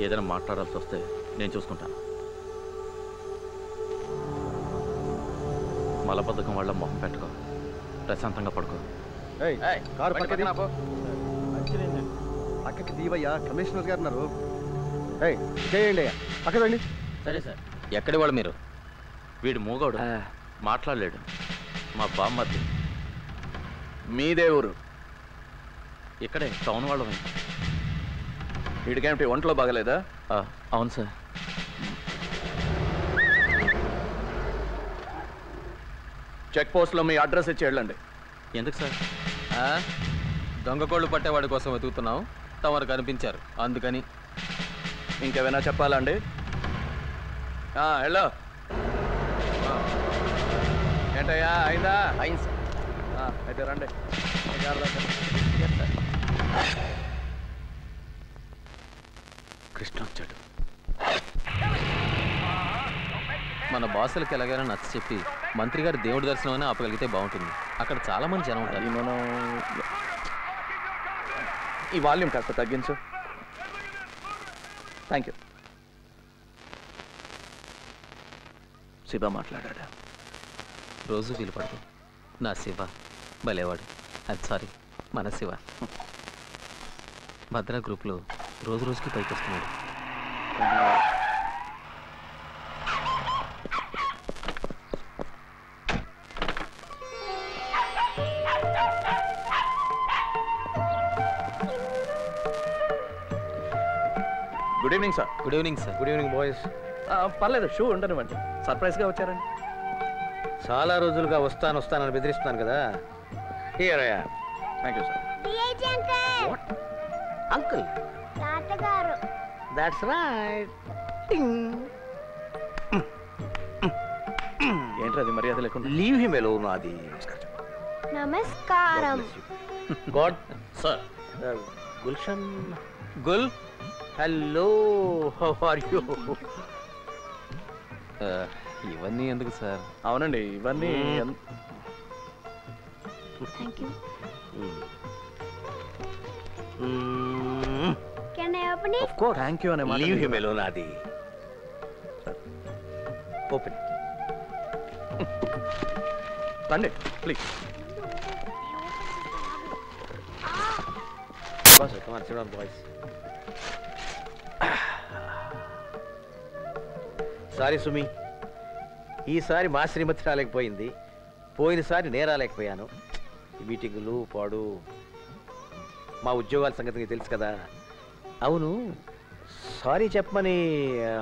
ఏదైనా మాట్లాడాల్సి వస్తే నేను చూసుకుంటాను. మలబద్ధకం వాళ్ళ మొహం పెట్టుకో, ప్రశాంతంగా పడుకో. పక్కకి దీవయ్యా, కమిషనర్ గారు ఉన్నారు. చేయండి అయ్యా, పక్కన రండి. సరే సార్. ఎక్కడి వాళ్ళు మీరు? వీడు మూగోడు, మాట్లాడలేడు. మా బామ్మర్ది. మీదే ఊరు? ఇక్కడే టౌన్ వాళ్ళమే. వీడికేమిటి ఒంట్లో బాగలేదా? అవును సార్. చెక్ పోస్ట్లో మీ అడ్రస్ ఇచ్చి వెళ్ళండి. ఎందుకు సార్? దొంగ కోళ్ళు పట్టేవాడి కోసం వెతుకుతున్నాం, తమరు కనిపించారు అందుకని. ఇంకేమైనా చెప్పాలండి? హలో, ఏంటయ్యా అయిందా? అయింది సార్. అయితే రండి. కృష్ణ వచ్చాడు. మన బాసులకి ఎలాగైనా నచ్చ చెప్పి మంత్రి గారు దేవుడి దర్శనం అని ఆపగలిగితే బాగుంటుంది. అక్కడ చాలా మంది జనం ఉంటారు. మనం ఈ వాల్యూమ్ కాస్త తగ్గించు. Thank you. శివ మాట్లాడా? రోజు వీలు పడదు. నా శివ భలేవాడు. అది సారీ, మన శివ. భద్రా గ్రూప్లో రోజు రోజుకి పైకి వస్తున్నాడు. Good evening sir. Good evening sir. Good evening boys. పర్లేదు, షూ ఉండనివ్వండి. సర్ప్రైజ్గా వచ్చారండి. చాలా రోజులుగా వస్తానని బెదిరిస్తున్నాను కదా. Thank you sir. Uncle, that's right. ఏంటి అది మర్యాద లేకుండా? Leave him alone. అది నమస్కారం. God sir. Gulshan. Gul, hello, how are you? ఇవన్నీ ఎందుకు సార్? అవునండి, ఇవన్నీ thank you. Can I open it? Of course. Thank you అనే మాట. Leave him alone. అది ఓపెన్. రండి please. Come on, sit down, boys. Sorry సుమి, ఈసారి మా శ్రీమతి రాలేకపోయింది. పోయినసారి నేను రాలేకపోయాను. మీటింగులు పాడు, మా ఉద్యోగాల సంగతి తెలుసు కదా. అవును, సారీ చెప్పమని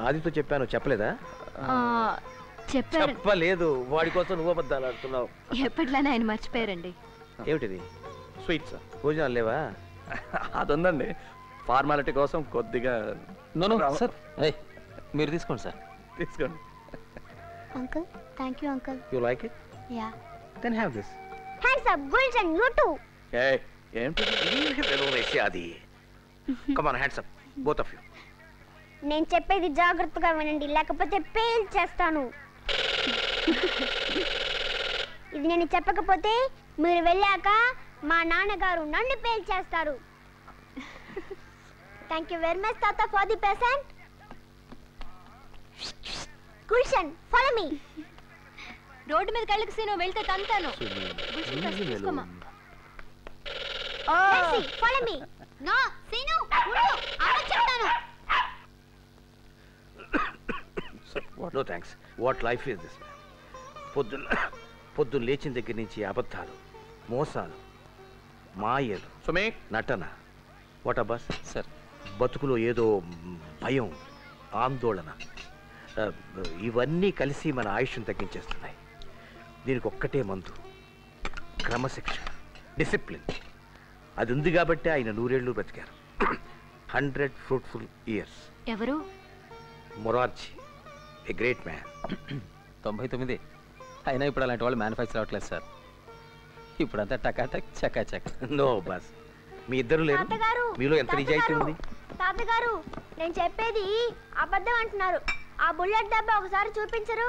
ఆదితో చెప్పాను, చెప్పలేదా? చెప్పలేదు. వాడి కోసం నువ్వు అబద్ధాలు ఆడుతున్నావు. ఎప్పట్లానే ఆయన మర్చిపోయారండి. ఏమిటిది? Sweet sir. భోజనాలు లేవా? అది ఉందండి, ఫార్మాలిటీ కోసం కొద్దిగా. నో సార్, మీరు తీసుకోండి సార్. తీసుకోండి. Uncle, thank you uncle. You like it? Yeah. Then have this. Hands up Gulshan, you too. ఏంటి? అది come on, hands up both of you. నేను చెప్పేది జాగ్రత్తగా వినండి, లేకపోతే పేల్ చేస్తాను. ఇది నేను చెప్పకపోతే మీరు వెళ్ళాక మా నాన్నగారు నన్ను పేల్ చేస్తారు. థ్యాంక్ యూ వెరీ మచ్ తాత for the present. Gulshan, follow me. రోడ్డు మీద కళ్ళకి సీను వెళ్తే తంతాను. Follow me. నో సీను, అమ్మ చెప్తాను. No thanks. What life is this? పొద్దున్న లేచిన దగ్గర నుంచి అబద్ధాలు, మోసాలు, మాయలు, సుమే, నటన. వాట్ అబ్బాస్ సార్, బతుకులో ఏదో భయం, ఆందోళన, ఇవన్నీ కలిసి మన ఆయుష్ను తగ్గించేస్తున్నాయి. దీనికి ఒక్కటే మందు, క్రమశిక్షణ, డిసిప్లిన్. అది ఉంది కాబట్టి ఆయన 100 ఏళ్ళు బతికారు. 100 ఫ్రూట్ఫుల్ ఇయర్స్. ఎవరు? Morarji, a great man. 99. అయినా ఇప్పుడు అలాంటి వాళ్ళు మ్యానుఫ్యాక్చర్ అవ్వట్లేదు సార్. ఇప్పుడంతా టకాటక్ చకాచక్. నో బాస్, మీ ఇద్దరు లేరు. మీలో ఎంత నిజాయితీ ఉంది? తాతగారు, నేను చెప్పేది అబద్ధం అంటున్నారు. ఆ బుల్లెట్ దెబ్బ ఒకసారి చూపించరు?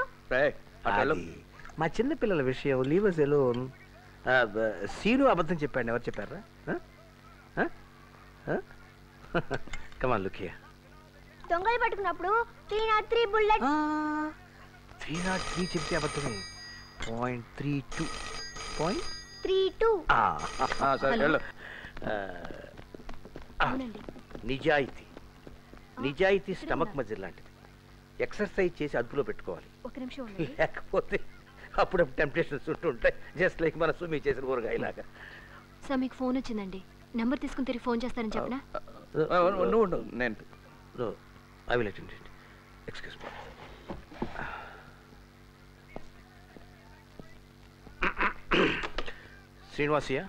మా చిన్న పిల్లల విషయం, లీవ్ us alone. సీను అబద్ధం చెప్పాడు. ఎవరు చెప్పారా? Come on look here. దొంగలు పట్టుకున్నప్పుడు 303 బుల్లెట్ 303 చెప్తే అబద్ధమే. 0.32 32 సరే వెళ్ళు. నిజాయితీ నిజాయితీ స్టమక్ మజిల్ లాంటిది. ఎక్సర్సైజ్ చేసి అదుపులో పెట్టుకోవాలి. ఒక నిమిషం ఉండండి. లేకపోతే అప్పుడప్పుడు టెంప్టేషన్స్ ఉంటుంటాయి. జస్ట్ లైక్ మన సుమి చేసిన ఊరగాయలాగా. సార్ మీకు ఫోన్ వచ్చిందండి. నెంబర్ తీసుకుని తిరిగి ఫోన్ చేస్తారని చెప్పనా? నువ్వు ఉండు, నేను I will attend it. Excuse me. Srinivasaiah,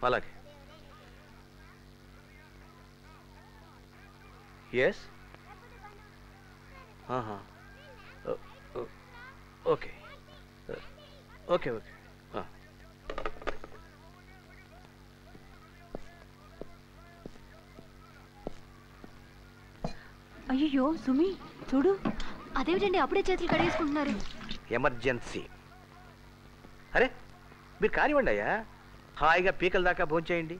అలాగే. Yes, okay okay okay. అయ్యో సుమి చూడు. అదేమిటండి అప్పుడే చేతులు కడిగేసుకుంటున్నారు? ఎమర్జెన్సీ. అరే మీరు కానివ్వండి అయ్యా, హాయిగా పీకల దాకా భోంచేయండి.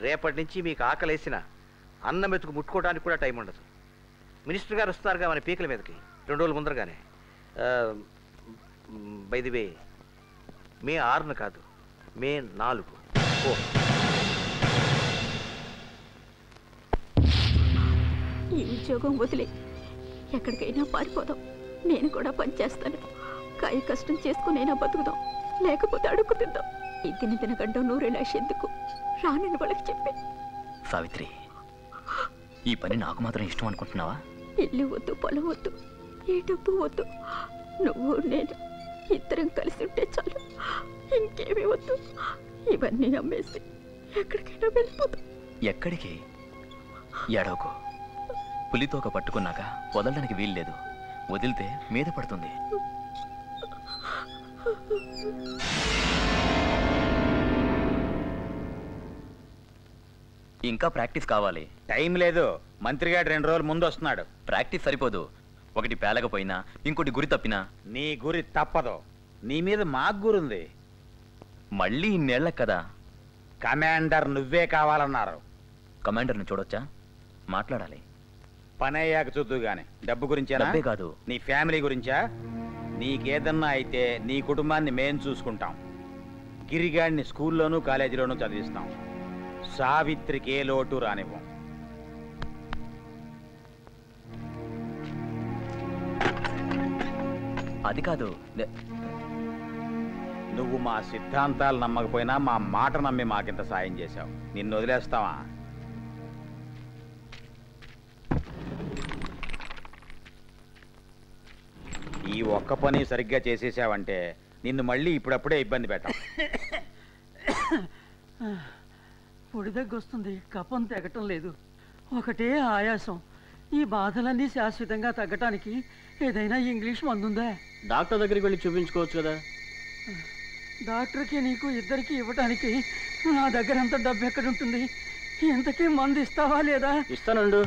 రేపటి నుంచి మీకు ఆకలేసిన అన్నం మెతుకు ముట్టుకోవడానికి కూడా టైం ఉండదు. మినిస్టర్ గారు వస్తున్నారుగా మన పీకల మీదకి 2 రోజుల ముందరగానే. బై ది వే, మే 6న కాదు, మే 4. ఓ ఈ ఉద్యోగం వదిలే ఎక్కడికైనా పారిపోదాం. నేను కూడా పనిచేస్తాను. కాయ కష్టం చేసుకునైనా బతుకుదాం, లేకపోతే అడుక్కు తిందాం. ఈ తినగండం 100 ఎందుకు రానని వాళ్ళకి చెప్పి. సావిత్రి, ఈ పని నాకు మాత్రం ఇష్టం అనుకుంటున్నావా? ఇల్లు వద్దు, పొలం వద్దు, ఏ డబ్బు వద్దు. నువ్వు నేను ఇద్దరం కలిసి ఉంటే చాలు. ఇంకేమీ వద్దు. ఇవన్నీ అమ్మేసి ఎక్కడికైనా వెళ్ళిపోతాం. ఎక్కడికి? ఎడవకు. పులితోక పట్టుకున్నాక వదలడానికి వీల్లేదు. వదిలితే మీద పడుతుంది. ఇంకా ప్రాక్టీస్ కావాలి. టైం లేదు. మంత్రి గారు 2 రోజుల ముందు వస్తున్నాడు. ప్రాక్టీస్ సరిపోదు. ఒకటి పేలకపోయినా ఇంకోటి గురి తప్పినా. నీ గురి తప్పదు. నీ మీద మాకు గురుంది. మళ్ళీ ఇన్నేళ్ల కదా. కమాండర్ నువ్వే కావాలన్నారు. కమాండర్ని చూడొచ్చా? మాట్లాడాలి. పని అయ్యాక చూద్దు గాని. డబ్బు గురించేనా? డబ్బే కాదు, నీ ఫ్యామిలీ గురించా? నీకేదన్నా అయితే నీ కుటుంబాన్ని మేం చూసుకుంటాం. గిరిగాడిని స్కూల్లోనూ కాలేజీలోనూ చదివిస్తాం. సావిత్రికి ఏ లోటు రానివ్వం. అది కాదు. నువ్వు మా సిద్ధాంతాలు నమ్మకపోయినా మా మాట నమ్మి మాకింత సాయం చేశావు. నిన్ను వదిలేస్తావా? ఈ ఒక్క పని సరిగ్గా చేసేసావంటే నిన్ను మళ్ళీ ఇప్పుడప్పుడే ఇబ్బంది పెట్టాం. పొడి దగ్గొస్తుంది, కఫం తెగటం లేదు, ఒకటే ఆయాసం. ఈ బాధలన్నీ శాశ్వతంగా తగ్గటానికి ఏదైనా ఇంగ్లీష్ మందుందా? డాక్టర్ దగ్గరికి వెళ్ళి చూపించుకోవచ్చు కదా. డాక్టర్కి నీకు ఇద్దరికి ఇవ్వటానికి నా దగ్గర అంత డబ్బు ఎక్కడుంటుంది? ఇంతకీ మందు ఇస్తావా లేదా? ఇస్తానండు.